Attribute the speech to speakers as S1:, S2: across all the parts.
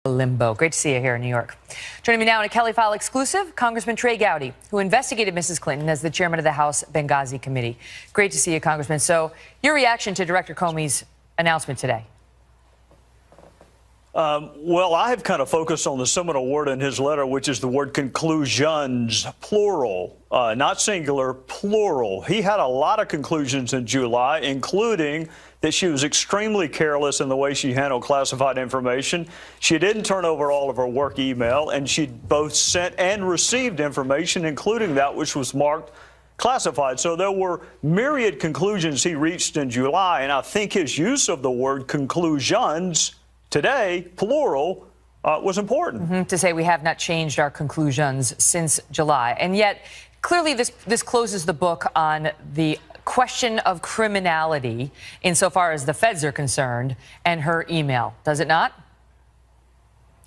S1: Limbo. Great to see you here in New York. Joining me now in a Kelly File exclusive, Congressman Trey Gowdy, who investigated Mrs. Clinton as the chairman of the House Benghazi Committee. Great to see you, Congressman. So, your reaction to Director Comey's announcement today?
S2: Well, I have kind of focused on the seminal word in his letter, which is the word conclusions, plural, not singular, plural. He had a lot of conclusions in July, including that she was extremely careless in the way she handled classified information. She didn't turn over all of her work email, and she both sent and received information, including that which was marked classified. So there were myriad conclusions he reached in July, and I think his use of the word conclusions today, plural, was important.
S1: To say we have not changed our conclusions since July. And yet, clearly this closes the book on the question of criminality insofar as the feds are concerned and her email. Does it not?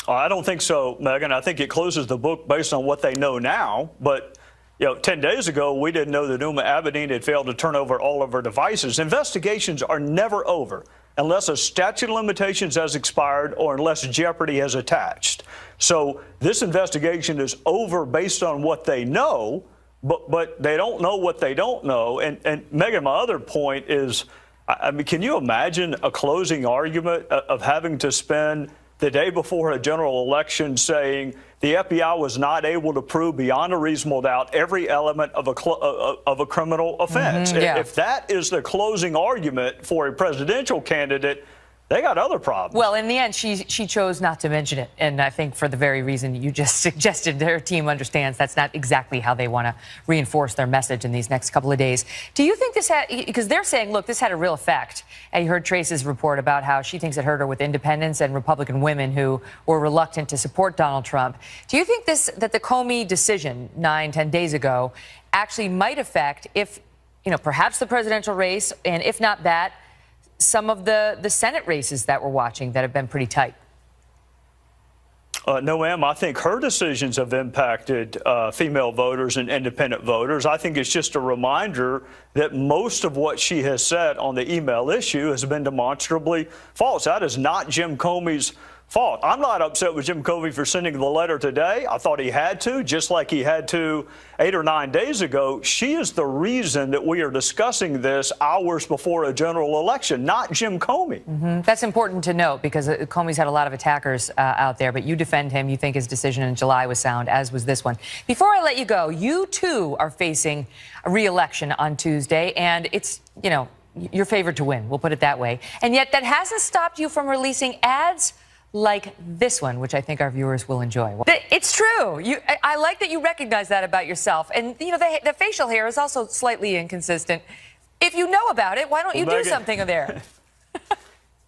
S2: I don't think so, Megan. I think it closes the book based on what they know now. But, 10 days ago, we didn't know that Uma Abedin had failed to turn over all of her devices. Investigations are never over unless a statute of limitations has expired or unless jeopardy has attached. So this investigation is over based on what they know, but they don't know what they don't know. And Megan, my other point is, I mean, can you imagine a closing argument of having to spend the day before a general election saying the FBI was not able to prove beyond a reasonable doubt every element of a criminal offense? If that is the closing argument for a presidential candidate, they got other problems.
S1: Well, in the end, she chose not to mention it. And I think for the very reason you just suggested, their team understands that's not exactly how they want to reinforce their message in these next couple of days. Do you think this had, because they're saying, look, this had a real effect. And you heard Trace's report about how she thinks it hurt her with independents and Republican women who were reluctant to support Donald Trump. Do you think that the Comey decision 9-10 days ago actually might affect, if, perhaps the presidential race, and if not that, some of the Senate races that we're watching that have been pretty tight?
S2: No, ma'am. I think her decisions have impacted female voters and independent voters. I think it's just a reminder that most of what she has said on the email issue has been demonstrably false. That is not Jim Comey's fault. I'm not upset with Jim Comey for sending the letter today. I thought he had to, just like he had to 8 or 9 days ago. She is the reason that we are discussing this hours before a general election, not Jim Comey.
S1: That's important to note because Comey's had a lot of attackers out there, but you defend him. You think his decision in July was sound, as was this one. Before I let you go, you too are facing a re-election on Tuesday, and it's, your favorite to win. We'll put it that way. And yet that hasn't stopped you from releasing ads like this one, which I think our viewers will enjoy. It's true. I like that you recognize that about yourself. And, the facial hair is also slightly inconsistent. If you know about it, why don't you do something there?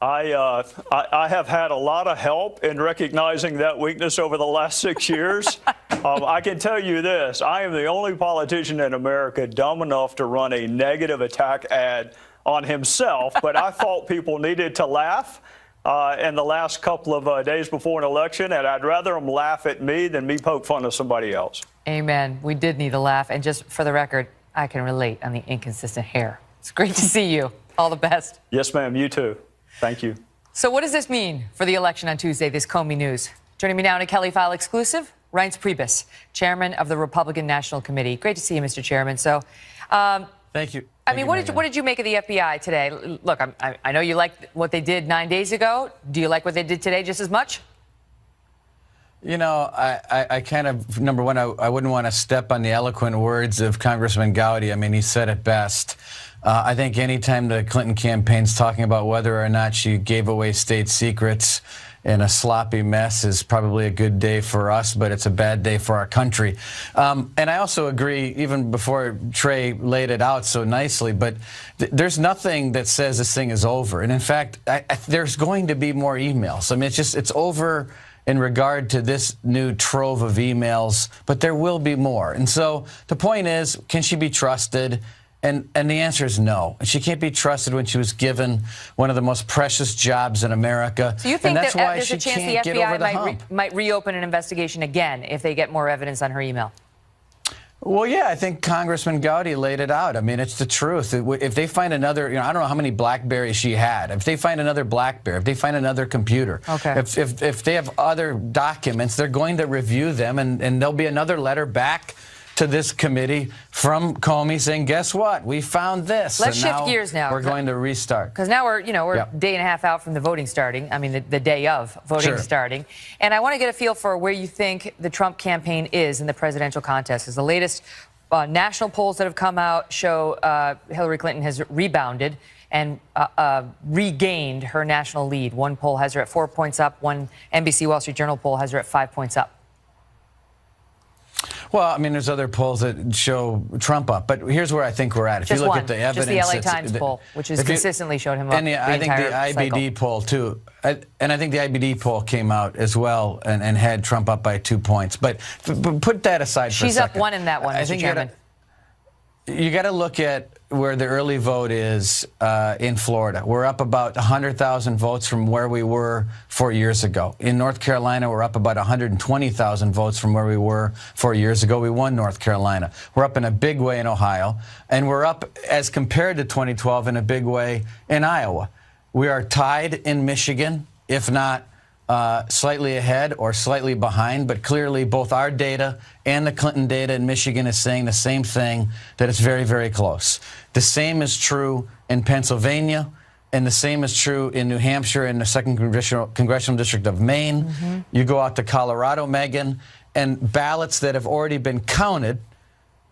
S2: I have had a lot of help in recognizing that weakness over the last 6 years. I can tell you this. I am the only politician in America dumb enough to run a negative attack ad on himself, but I thought people needed to laugh in the last couple of days before an election, and I'd rather them laugh at me than me poke fun of somebody else.
S1: Amen. We did need a laugh, and just for the record, I can relate on the inconsistent hair. It's great to see you. All the best.
S2: Yes, ma'am. You too. Thank you.
S1: So what does this mean for the election on Tuesday, this Comey news? Joining me now in a Kelly File exclusive, Reince Priebus, chairman of the Republican National Committee. Great to see you, Mr. Chairman. So,
S3: thank you.
S1: I mean, what did you make of the FBI today? Look, I know you liked what they did 9 days ago. Do you like what they did today just as much?
S3: I kind of, number one, I wouldn't want to step on the eloquent words of Congressman Gowdy. I mean, he said it best. I think anytime the Clinton campaign's talking about whether or not she gave away state secrets in a sloppy mess is probably a good day for us, but it's a bad day for our country. And I also agree, even before Trey laid it out so nicely, but there's nothing that says this thing is over. And in fact, there's going to be more emails. I mean, it's over in regard to this new trove of emails, but there will be more. And so the point is, can she be trusted? And the answer is no. She can't be trusted when she was given one of the most precious jobs in America.
S1: So you think that there's a chance the FBI might reopen an investigation again if they get more evidence on her email?
S3: Well, yeah, I think Congressman Gowdy laid it out. I mean, it's the truth. If they find another, I don't know how many BlackBerries she had. If they find another BlackBerry, if they find another computer,
S1: okay.
S3: if they have other documents, they're going to review them, and there'll be another letter back to this committee from Comey saying, guess what? We found this.
S1: Let's shift gears now.
S3: We're going to restart.
S1: Because now we're a day and a half out from the voting starting. I mean, the day of voting starting. And I want to get a feel for where you think the Trump campaign is in the presidential contest. Because the latest national polls that have come out show Hillary Clinton has rebounded and regained her national lead. One poll has her at 4 points up. One NBC Wall Street Journal poll has her at 5 points up.
S3: Well, I mean, there's other polls that show Trump up, but here's where I think we're at. If
S1: Just
S3: you look
S1: one,
S3: at the evidence,
S1: just the LA Times poll, which has consistently showed him up.
S3: And I think the IBD poll too, and I think the IBD poll came out as well and had Trump up by 2 points. But put that aside for a second.
S1: She's up one in that one, Mr. Chairman.
S3: You got to look at where the early vote is in Florida. We're up about 100,000 votes from where we were 4 years ago. In North Carolina, we're up about 120,000 votes from where we were 4 years ago. We won North Carolina. We're up in a big way in Ohio. And we're up, as compared to 2012, in a big way in Iowa. We are tied in Michigan, if not slightly ahead or slightly behind, but clearly both our data and the Clinton data in Michigan is saying the same thing, that it's very, very close. The same is true in Pennsylvania, and the same is true in New Hampshire and the 2nd Congressional District of Maine. Mm-hmm. You go out to Colorado, Megan, and ballots that have already been counted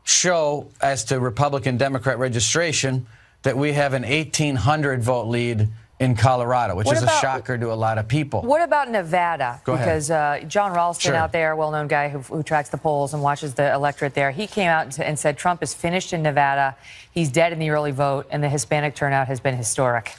S3: show, as to Republican-Democrat registration, that we have an 1,800 vote lead in Colorado, which is a shocker to a lot of people. What
S1: about Nevada?
S3: Go ahead.
S1: Because John Ralston out there, a well-known guy who tracks the polls and watches the electorate there, he came out and said Trump is finished in Nevada. He's dead in the early vote, and the Hispanic turnout has been historic.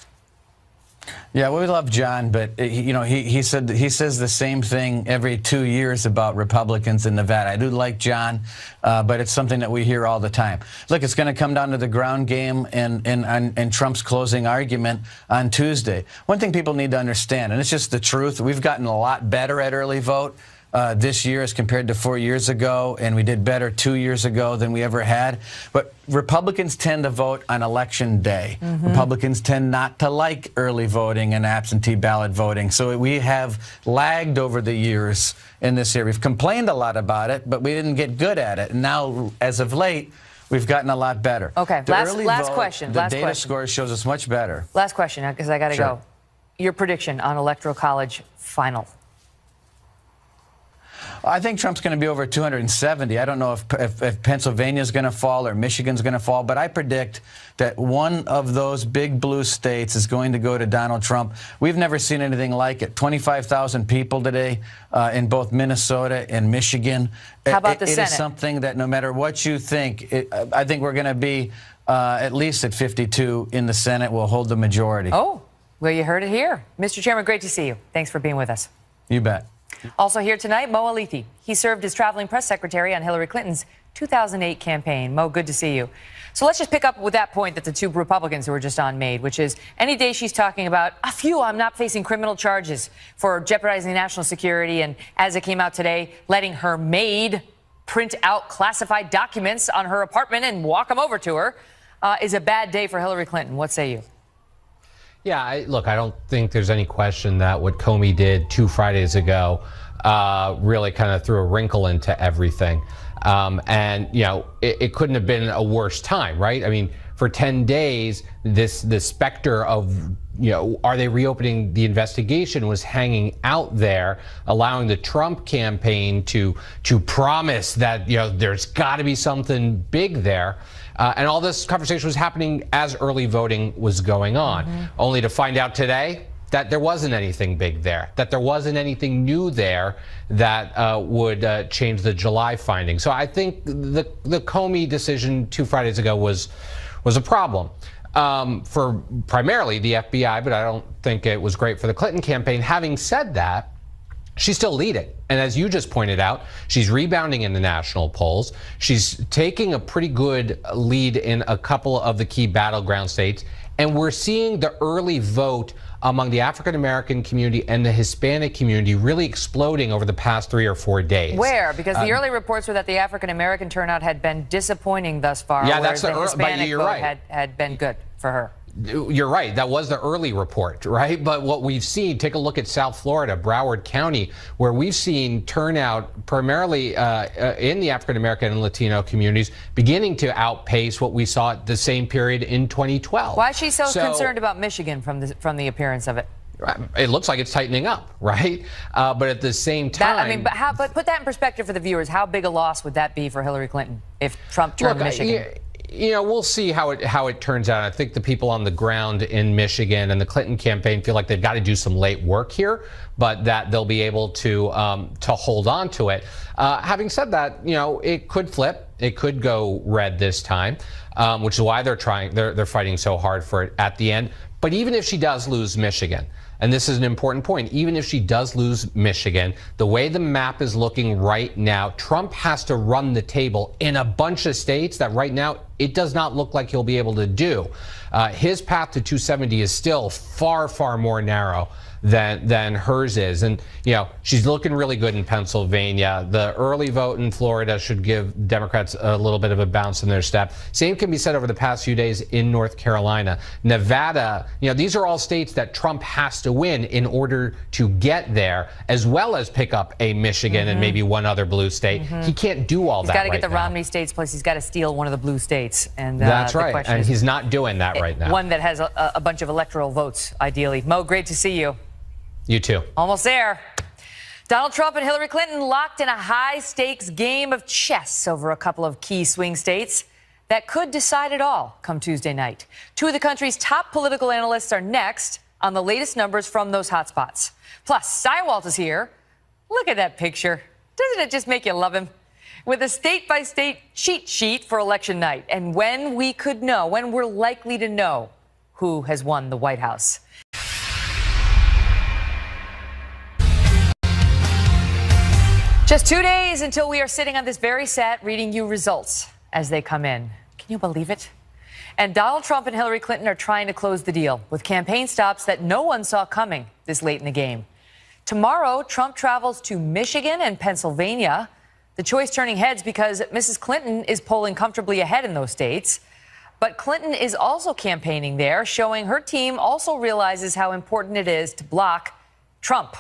S3: Yeah, we love John, but he says the same thing every 2 years about Republicans in Nevada. I do like John, but it's something that we hear all the time. Look, it's going to come down to the ground game and Trump's closing argument on Tuesday. One thing people need to understand, and it's just the truth, we've gotten a lot better at early vote this year as compared to 4 years ago, and we did better 2 years ago than we ever had. But Republicans tend to vote on Election Day. Mm-hmm. Republicans tend not to like early voting and absentee ballot voting. So we have lagged over the years in this area. We've complained a lot about it, but we didn't get good at it. And now, as of late, we've gotten a lot better.
S1: Okay, last question.
S3: The data score shows us much better.
S1: Last question, because I got to go. Your prediction on Electoral College final.
S3: I think Trump's going to be over 270. I don't know if Pennsylvania's going to fall or Michigan's going to fall, but I predict that one of those big blue states is going to go to Donald Trump. We've never seen anything like it. 25,000 people today in both Minnesota and Michigan.
S1: How about the Senate?
S3: It is something that no matter what you think, I think we're going to be at least at 52 in the Senate. We'll hold the majority.
S1: Oh, well, you heard it here. Mr. Chairman, great to see you. Thanks for being with us.
S3: You bet.
S1: Also here tonight, Mo Alithi. He served as traveling press secretary on Hillary Clinton's 2008 campaign. Mo, good to see you. So let's just pick up with that point that the two Republicans who were just on made, which is any day she's talking about, I'm not facing criminal charges for jeopardizing national security. And as it came out today, letting her maid print out classified documents on her apartment and walk them over to her is a bad day for Hillary Clinton. What say you?
S4: Yeah, look, I don't think there's any question that what Comey did 2 Fridays ago really kind of threw a wrinkle into everything. And, it couldn't have been a worse time, right? I mean, for 10 days, the specter of, are they reopening the investigation was hanging out there, allowing the Trump campaign to promise that, there's got to be something big there. And all this conversation was happening as early voting was going on, only to find out today that there wasn't anything big there, that there wasn't anything new there that would change the July finding. So I think the Comey decision 2 Fridays ago was a problem for primarily the FBI, but I don't think it was great for the Clinton campaign. Having said that, she's still leading. And as you just pointed out, she's rebounding in the national polls. She's taking a pretty good lead in a couple of the key battleground states. And we're seeing the early vote among the African American community and the Hispanic community really exploding over the past 3 or 4 days.
S1: Where? Because the early reports were that the African American turnout had been disappointing thus far,
S4: Yeah,
S1: whereas
S4: that's
S1: the Hispanic
S4: you're
S1: vote
S4: right.
S1: had been good for her.
S4: You're right. That was the early report, right? But what we've seen, take a look at South Florida, Broward County, where we've seen turnout primarily in the African American and Latino communities beginning to outpace what we saw at the same period in 2012.
S1: Why is she so concerned about Michigan from the appearance of it?
S4: It looks like it's tightening up, right? But at the same time,
S1: but put that in perspective for the viewers. How big a loss would that be for Hillary Clinton if Trump turned Michigan?
S4: You know, we'll see how it turns out. I think the people on the ground in Michigan and the Clinton campaign feel like they've got to do some late work here, but that they'll be able to hold on to it. Having said that, you know, it could flip. It could go red this time, which is why they're fighting so hard for it at the end. But even if she does lose Michigan, and this is an important point, even if she does lose Michigan, the way the map is looking right now, Trump has to run the table in a bunch of states that right now it does not look like he'll be able to do. His path to 270 is still far, far more narrow than hers is. And, you know, she's looking really good in Pennsylvania. The early vote in Florida should give Democrats a little bit of a bounce in their step. Same can be said over the past few days in North Carolina. Nevada, you know, these are all states that Trump has to win in order to get there, as well as pick up a Michigan and maybe one other blue state. He can't do all that right now.
S1: He's got to get the Romney states, plus he's got to steal one of the blue states. And
S4: that's right. And he's not doing that right now.
S1: One that has a bunch of electoral votes, ideally. Mo, great to see you.
S4: You too.
S1: Almost there. Donald Trump and Hillary Clinton locked in a high-stakes game of chess over a couple of key swing states that could decide it all come Tuesday night. Two of the country's top political analysts are next on the latest numbers from those hotspots. Plus, Steiwalt is here. Look at that picture. Doesn't it just make you love him? With a state-by-state cheat sheet for election night and when we're likely to know who has won the White House. Just 2 days until we are sitting on this very set reading you results as they come in. Can you believe it? And Donald Trump and Hillary Clinton are trying to close the deal with campaign stops that no one saw coming this late in the game. Tomorrow, Trump travels to Michigan and Pennsylvania. The choice turning heads because Mrs. Clinton is polling comfortably ahead in those states. But Clinton is also campaigning there, showing her team also realizes how important it is to block Trump.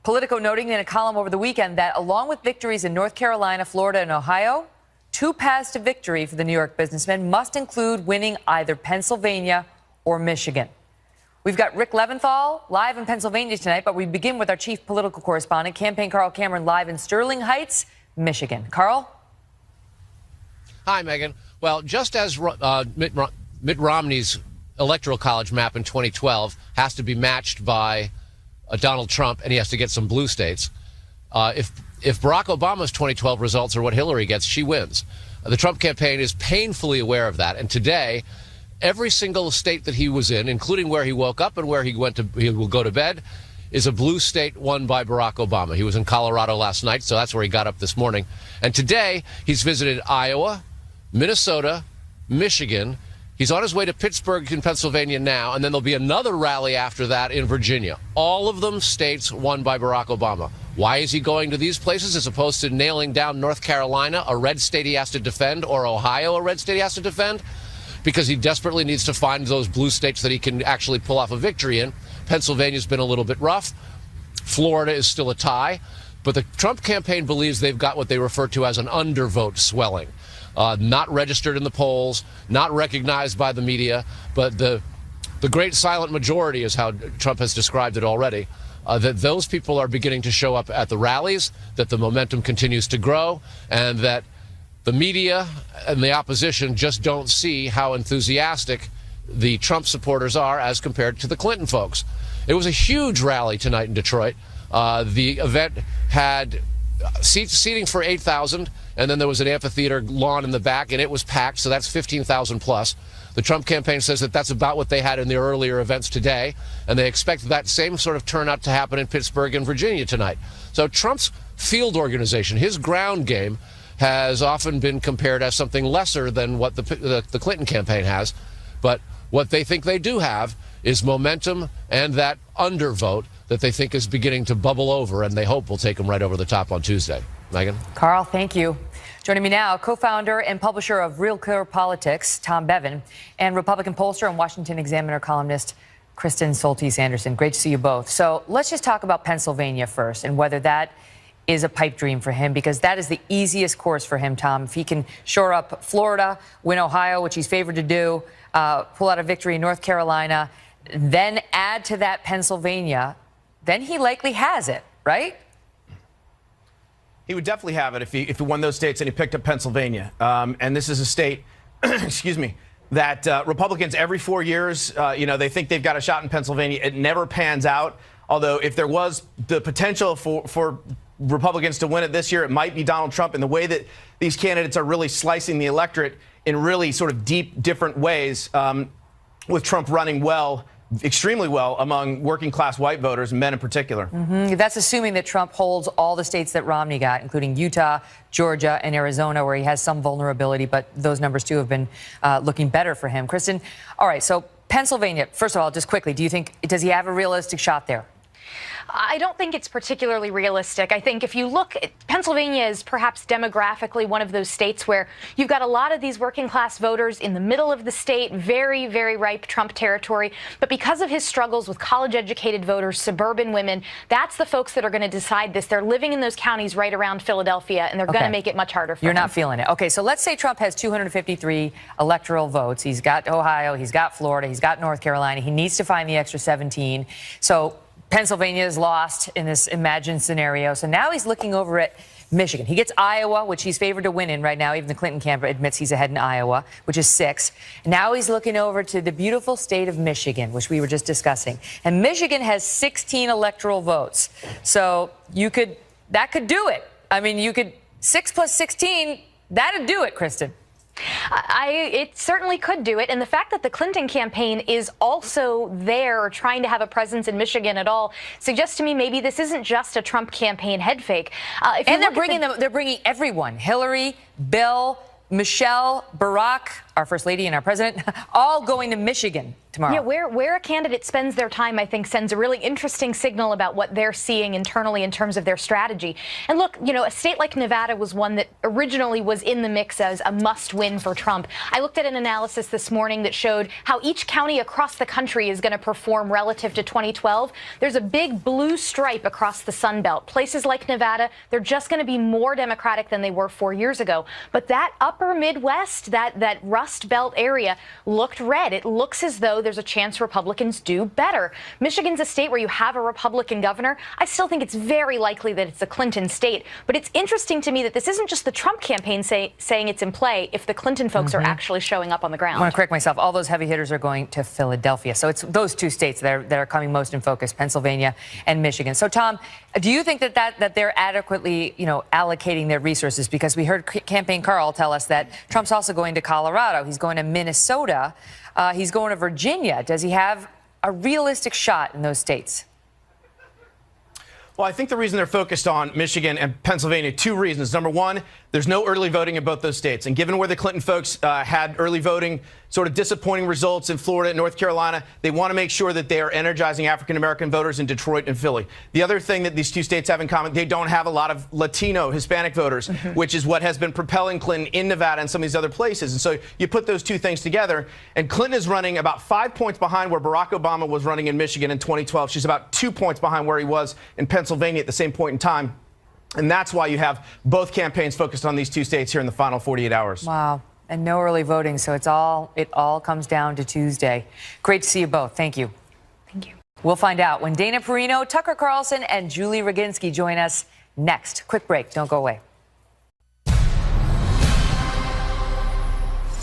S1: Politico noting in a column over the weekend that along with victories in North Carolina, Florida, and Ohio, two paths to victory for the New York businessman must include winning either Pennsylvania or Michigan. We've got Rick Leventhal live in Pennsylvania tonight, but we begin with our chief political correspondent, campaign Carl Cameron, live in Sterling Heights, Michigan. Carl?
S5: Hi, Megan. Well, just as Mitt Romney's electoral college map in 2012 has to be matched by Donald Trump, and he has to get some blue states. If Barack Obama's 2012 results are what Hillary gets, she wins. The Trump campaign is painfully aware of that, and today, every single state that he was in, including where he woke up and where he will go to bed, is a blue state won by Barack Obama. He was in Colorado last night, so that's where he got up this morning. And today, he's visited Iowa, Minnesota, Michigan. He's on his way to Pittsburgh in Pennsylvania now, and then there'll be another rally after that in Virginia. All of them states won by Barack Obama. Why is he going to these places as opposed to nailing down North Carolina, a red state he has to defend, or Ohio, a red state he has to defend? Because he desperately needs to find those blue states that he can actually pull off a victory in. Pennsylvania's been a little bit rough. Florida is still a tie. But the Trump campaign believes they've got what they refer to as an undervote swelling. Not registered in the polls, not recognized by the media, but the great silent majority is how Trump has described it already, that those people are beginning to show up at the rallies, that the momentum continues to grow, and that the media and the opposition just don't see how enthusiastic the Trump supporters are as compared to the Clinton folks. It was a huge rally tonight in Detroit. The event had seating for 8,000, and then there was an amphitheater lawn in the back, and it was packed, so that's 15,000 plus. The Trump campaign says that that's about what they had in their earlier events today, and they expect that same sort of turnout to happen in Pittsburgh and Virginia tonight. So Trump's field organization, his ground game, has often been compared as something lesser than what the Clinton campaign has. But what they think they do have is momentum and that undervote that they think is beginning to bubble over, and they hope will take them right over the top on Tuesday. Megyn?
S1: Carl, thank you. Joining me now, co-founder and publisher of Real Clear Politics, Tom Bevan, and Republican pollster and Washington Examiner columnist, Kristen Soltis Anderson. Great to see you both. So let's just talk about Pennsylvania first and whether that is a pipe dream for him, because that is the easiest course for him, Tom. If he can shore up Florida, win Ohio, which he's favored to do, pull out a victory in North Carolina, then add to that Pennsylvania, then he likely has it, right?
S6: He would definitely have it if he won those states and he picked up Pennsylvania. And this is a state, excuse me, that Republicans every 4 years, they think they've got a shot in Pennsylvania. It never pans out. Although if there was the potential for Republicans to win it this year, it might be Donald Trump. And the way that these candidates are really slicing the electorate in really sort of deep, different ways, with Trump running well, extremely well among working class white voters, men in particular.
S1: That's assuming that Trump holds all the states that Romney got, including Utah, Georgia, and Arizona, where he has some vulnerability, but those numbers too have been looking better for him. Kristen, all right, so Pennsylvania, first of all, just quickly, does he have a realistic shot there?
S7: I don't think it's particularly realistic. I think if you look, Pennsylvania is perhaps demographically one of those states where you've got a lot of these working class voters in the middle of the state, very, very ripe Trump territory. But because of his struggles with college educated voters, suburban women, that's the folks that are going to decide this. They're living in those counties right around Philadelphia, and they're going to make it much harder for
S1: You're
S7: them.
S1: not feeling it. Okay, so let's say Trump has 253 electoral votes. He's got Ohio, he's got Florida, he's got North Carolina. He needs to find the extra 17. So Pennsylvania is lost in this imagined scenario. So now he's looking over at Michigan. He gets Iowa, which he's favored to win in right now. Even the Clinton camp admits he's ahead in Iowa, which is 6. Now he's looking over to the beautiful state of Michigan, which we were just discussing. And Michigan has 16 electoral votes. So that could do it. I mean, 6 plus 16, that'd do it, Kristen.
S7: It certainly could do it. And the fact that the Clinton campaign is also there trying to have a presence in Michigan at all suggests to me maybe this isn't just a Trump campaign head fake.
S1: And they're bringing everyone, Hillary, Bill, Michelle, Barack, our first lady and our president, all going to Michigan tomorrow.
S7: Yeah, where a candidate spends their time, I think, sends a really interesting signal about what they're seeing internally in terms of their strategy. And look, a state like Nevada was one that originally was in the mix as a must-win for Trump. I looked at an analysis this morning that showed how each county across the country is going to perform relative to 2012. There's a big blue stripe across the Sun Belt. Places like Nevada, they're just going to be more Democratic than they were 4 years ago. But that upper Midwest, that Rust Belt area looked red. It looks as though there's a chance Republicans do better. Michigan's a state where you have a Republican governor. I still think it's very likely that it's a Clinton state. But it's interesting to me that this isn't just the Trump campaign saying it's in play if the Clinton folks are actually showing up on the ground.
S1: I want to correct myself. All those heavy hitters are going to Philadelphia. So it's those two states that are coming most in focus, Pennsylvania and Michigan. So, Tom, do you think that they're adequately, allocating their resources? Because we heard Campaign Carl tell us that Trump's also going to Colorado. He's going to Minnesota. He's going to Virginia. Does he have a realistic shot in those states?
S6: Well, I think the reason they're focused on Michigan and Pennsylvania, 2 reasons. Number one, there's no early voting in both those states. And given where the Clinton folks had early voting, sort of disappointing results in Florida and North Carolina, they want to make sure that they are energizing African-American voters in Detroit and Philly. The other thing that these 2 states have in common, they don't have a lot of Latino, Hispanic voters, which is what has been propelling Clinton in Nevada and some of these other places. And so you put those 2 things together, and Clinton is running about 5 points behind where Barack Obama was running in Michigan in 2012. She's about 2 points behind where he was in Pennsylvania at the same point in time. And that's why you have both campaigns focused on these 2 states here in the final 48 hours.
S1: Wow. And no early voting, so it all comes down to Tuesday. Great to see you both. Thank you.
S7: Thank you.
S1: We'll find out when Dana Perino, Tucker Carlson, and Julie Roginski join us next. Quick break. Don't go away.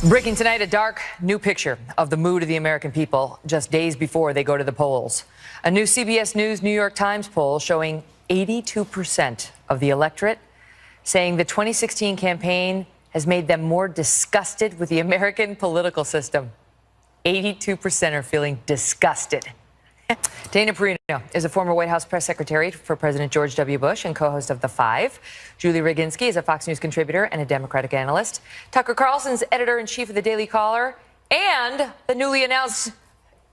S1: Breaking tonight, a dark new picture of the mood of the American people just days before they go to the polls. A new CBS News New York Times poll showing 82% of the electorate saying the 2016 campaign has made them more disgusted with the American political system. 82% are feeling disgusted. Dana Perino is a former White House press secretary for President George W. Bush and co-host of The Five. Julie Roginski is a Fox News contributor and a Democratic analyst. Tucker Carlson's editor-in-chief of the Daily Caller and the newly announced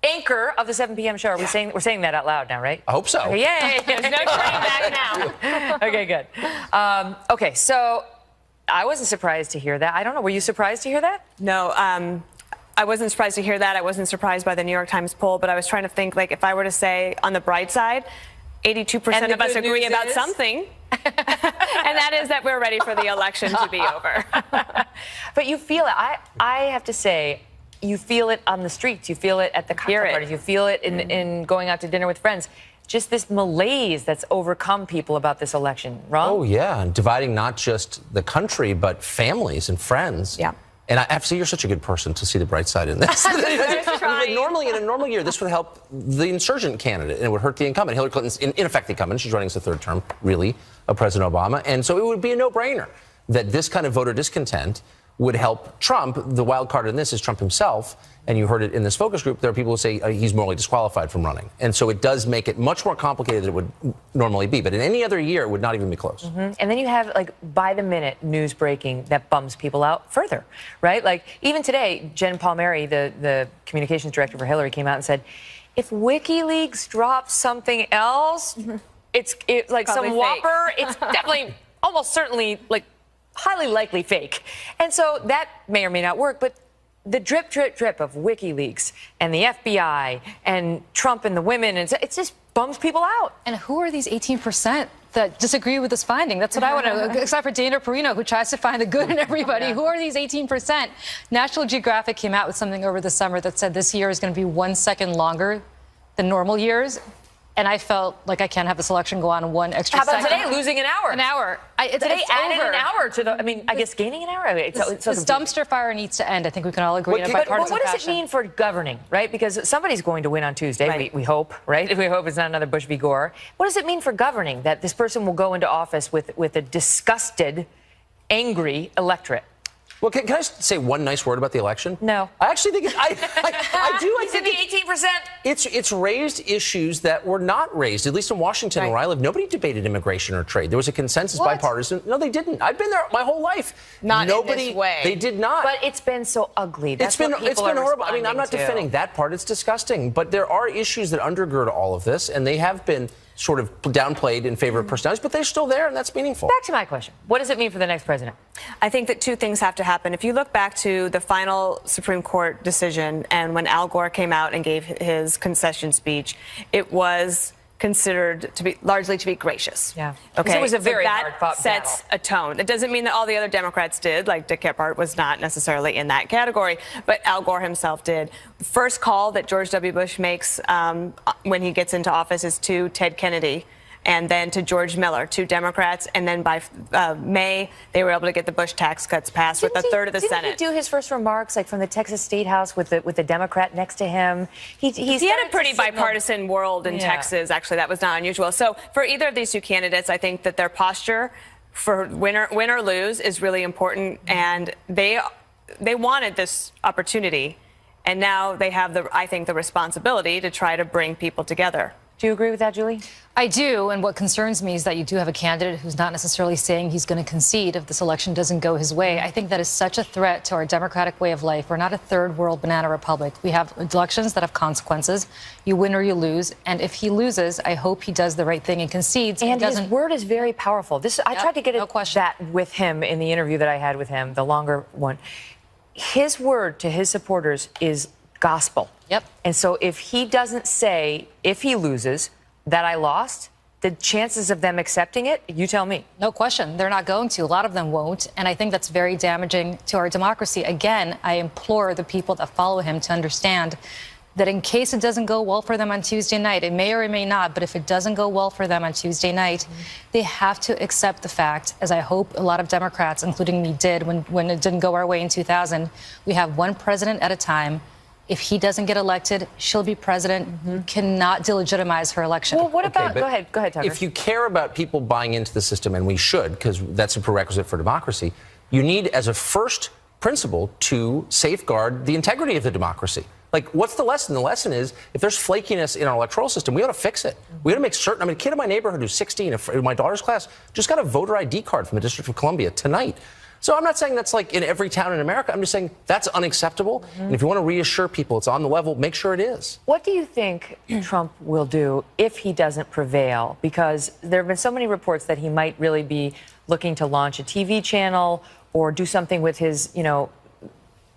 S1: anchor of the 7 p.m. show. We're saying that out loud now, right?
S8: I hope so.
S1: Okay, yay! There's no turning back now. Okay, good. Okay, so I wasn't surprised to hear that. I don't know. Were you surprised to hear that?
S9: No, I wasn't surprised to hear that. I wasn't surprised by the New York Times poll, but I was trying to think, like, if I were to say on the bright side, 82% of us agree about something, and that is that we're ready for the election to be over.
S1: But you feel it. I have to say, you feel it on the streets. You feel it at the cocktail parties. You feel it in going out to dinner with friends. Just this malaise that's overcome people about this election. Wrong?
S8: Oh, yeah. And dividing not just the country, but families and friends.
S9: Yeah.
S8: And I have to say, you're such a good person to see the bright side in this. Normally, in a normal year, this would help the insurgent candidate, and it would hurt the incumbent. Hillary Clinton's, in effect, the incumbent. She's running as a third term, really, of President Obama. And so it would be a no-brainer that this kind of voter discontent would help Trump. The wild card in this is Trump himself. And you heard it in this focus group. There are people who say he's morally disqualified from running. And so it does make it much more complicated than it would normally be. But in any other year, it would not even be close.
S1: Mm-hmm. And then you have, like, by-the-minute news breaking that bums people out further, right? Like, even today, Jen Palmieri, the communications director for Hillary, came out and said, if WikiLeaks drops something else, it's like
S9: probably
S1: some whopper. It's definitely, almost certainly, like, highly likely fake. And so that may or may not work, but the drip, drip, drip of WikiLeaks and the FBI and Trump and the women, and it just bums people out.
S10: And who are these 18% that disagree with this finding? That's what I want to, except for Dana Perino, who tries to find the good in everybody. Who are these 18%? National Geographic came out with something over the summer that said this year is going to be 1 second longer than normal years. And I felt like I can't have this election go on 1 extra second.
S1: How about today, losing an hour?
S10: An hour.
S1: Today added an hour to the, I mean, I guess gaining an hour.
S10: This dumpster fire needs to end. I think we can all agree in a
S1: But
S10: bipartisan
S1: what does
S10: fashion.
S1: it mean for governing, right? Because somebody's going to win on Tuesday,
S9: Right.
S1: we hope, right? We hope it's not another Bush v. Gore. What does it mean for governing that this person will go into office with a disgusted, angry electorate?
S8: Well, can I say one nice word about the election?
S1: No.
S8: I actually think I do. I
S1: It's in
S8: think
S1: the 18%.
S8: it's raised issues that were not raised, at least in Washington,
S1: Right.
S8: where I live. Nobody debated immigration or trade. There was a consensus
S10: What?
S8: bipartisan. No, they didn't. I've been there my whole life.
S9: Not in
S8: Nobody,
S9: this way.
S8: They did not.
S1: But it's been so ugly. That's what
S8: It's
S1: people
S8: been
S1: are
S8: horrible. I mean, I'm not
S1: responding
S8: defending
S1: to.
S8: that part. It's disgusting. But there are issues that undergird all of this, and they have been sort of downplayed in favor of personalities, but they're still there, and that's meaningful.
S1: Back to my question. What does it mean for the next president?
S9: I think that two things have to happen. If you look back to the final Supreme Court decision and when Al Gore came out and gave his concession speech, it was considered to be largely to be gracious.
S1: Yeah.
S9: Okay.
S1: It was a very
S9: so
S1: hard
S9: that
S1: fought
S9: sets
S1: battle.
S9: a tone. It doesn't mean that all the other Democrats did, like Dick Gephardt was not necessarily in that category, but Al Gore himself did. The first call that George W. Bush makes when he gets into office is to Ted Kennedy, and then to George Miller, two Democrats. And then by May, they were able to get the Bush tax cuts passed with a third of the Senate.
S1: Didn't he do his first remarks like from the Texas State House with the Democrat next to him? He
S9: had a pretty bipartisan world in Texas. Actually, that was not unusual. So for either of these two candidates, I think that their posture for win or lose is really important. And they wanted this opportunity. And now they have, I think, the responsibility to try to bring people together.
S1: Do you agree with that, Julie?
S10: I do, and what concerns me is that you do have a candidate who's not necessarily saying he's going to concede if this election doesn't go his way. I think that is such a threat to our democratic way of life. We're not a third world banana republic. We have elections that have consequences. You win or you lose, and if he loses, I hope he does the right thing and concedes.
S1: And his word is very powerful. I tried to get that with him in the interview that I had with him, the longer one. His word to his supporters is gospel.
S10: Yep.
S1: And so if he doesn't say, if he loses, that I lost, the chances of them accepting it, you tell me.
S10: No question. They're not going to. A lot of them won't. And I think that's very damaging to our democracy. Again, I implore the people that follow him to understand that in case it doesn't go well for them on Tuesday night, it may or it may not, but if it doesn't go well for them on Tuesday night, they have to accept the fact, as I hope a lot of Democrats, including me, did when it didn't go our way in 2000, we have one president at a time. If he doesn't get elected, she'll be president. You cannot delegitimize her election.
S1: Well, what about, go ahead, Tucker.
S8: If you care about people buying into the system, and we should, because that's a prerequisite for democracy, you need, as a first principle, to safeguard the integrity of the democracy. Like, what's the lesson? The lesson is, if there's flakiness in our electoral system, we ought to fix it. We ought to make certain. I mean, a kid in my neighborhood who's 16, in my daughter's class, just got a voter ID card from the District of Columbia tonight. So I'm not saying that's like in every town in America. I'm just saying that's unacceptable. And if you want to reassure people it's on the level, make sure it is.
S1: What do you think Trump will do if he doesn't prevail? Because there have been so many reports that he might really be looking to launch a TV channel or do something with his,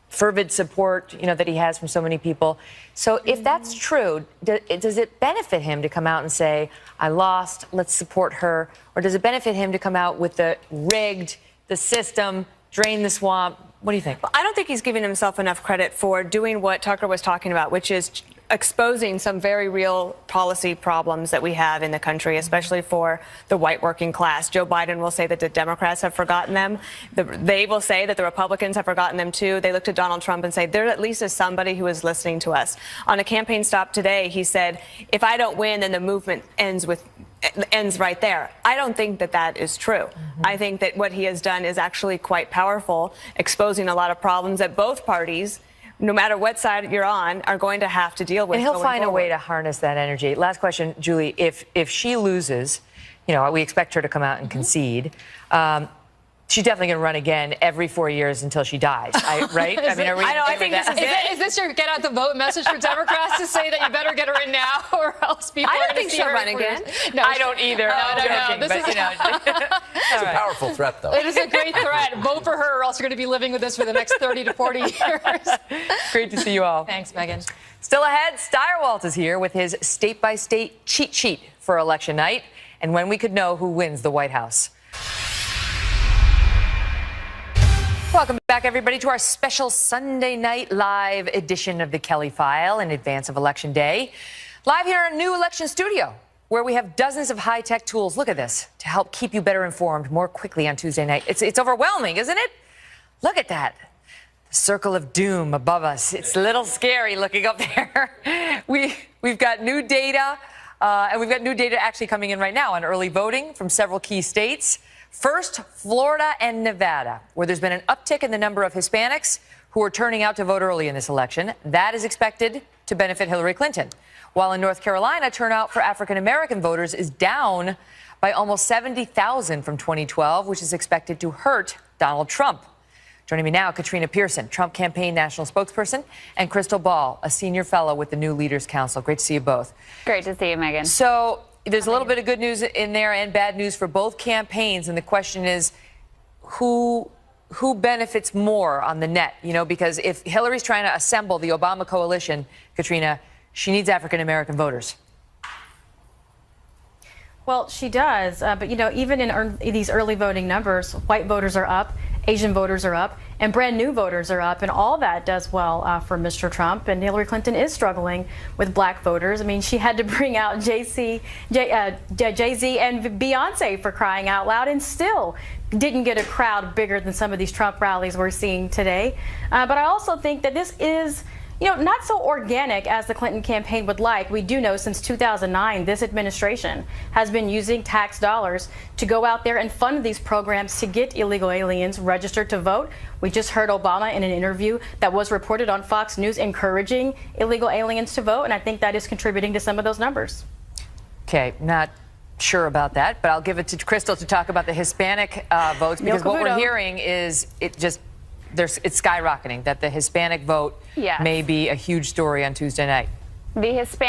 S1: fervid support, that he has from so many people. So if that's true, does it benefit him to come out and say, I lost, let's support her? Or does it benefit him to come out with the rigged, the system, drain the swamp? What do you think?
S9: Well, I don't think he's giving himself enough credit for doing what Tucker was talking about, which is exposing some very real policy problems that we have in the country, especially for the white working class. Joe Biden will say that the Democrats have forgotten them. They will say that the Republicans have forgotten them too. They look to Donald Trump and say, there at least is somebody who is listening to us. On a campaign stop today, he said, if I don't win, then the movement ends right there. I don't think that that is true. I think that what he has done is actually quite powerful, exposing a lot of problems that both parties, no matter what side you're on, are going to have to deal with.
S1: And he'll find a way to harness that energy. Last question, Julie. If she loses, we expect her to come out and concede. She's definitely going to run again every 4 years until she dies, right?
S10: I think is this your get out the vote message for Democrats to say that you better get her in now, or else people are going to see her
S9: run again.
S1: No, I don't either.
S10: No.
S8: It's a powerful threat, though.
S10: It is a great threat. Vote for her, or else you're going to be living with this for the next 30 to 40 years.
S1: Great to see you all.
S10: Thanks, Megan.
S1: Still ahead, Steyerwalt is here with his state-by-state cheat sheet for election night, and when we could know who wins the White House. Welcome back, everybody, to our special Sunday night live edition of the Kelly File in advance of Election Day. Live here in our new election studio, where we have dozens of high-tech tools, look at this, to help keep you better informed more quickly on Tuesday night. It's overwhelming, isn't it? Look at that. The circle of doom above us. It's a little scary looking up there. We've got new data, and we've got new data actually coming in right now on early voting from several key states. First, Florida and Nevada, where there's been an uptick in the number of Hispanics who are turning out to vote early in this election. That is expected to benefit Hillary Clinton. While in North Carolina, turnout for African-American voters is down by almost 70,000 from 2012, which is expected to hurt Donald Trump. Joining me now, Katrina Pearson, Trump campaign national spokesperson, and Crystal Ball, a senior fellow with the New Leaders Council. Great to see you both.
S11: Great to see you, Megan.
S1: So there's a little bit of good news in there and bad news for both campaigns, and the question is who benefits more on the net, because if Hillary's trying to assemble the Obama coalition, Katrina, she needs African-American voters.
S12: Well, she does, but even in these early voting numbers, white voters are up, Asian voters are up, and brand new voters are up, and all that does well for Mr. Trump. And Hillary Clinton is struggling with black voters. I mean, she had to bring out Jay-Z and Beyonce, for crying out loud, and still didn't get a crowd bigger than some of these Trump rallies we're seeing today. But I also think that this is not so organic as the Clinton campaign would like. We do know since 2009, this administration has been using tax dollars to go out there and fund these programs to get illegal aliens registered to vote. We just heard Obama in an interview that was reported on Fox News encouraging illegal aliens to vote, and I think that is contributing to some of those numbers.
S1: Okay, not sure about that, but I'll give it to Crystal to talk about the Hispanic votes, because what we're hearing is it's skyrocketing, that the Hispanic vote may be a huge story on Tuesday night.
S11: The Hispanic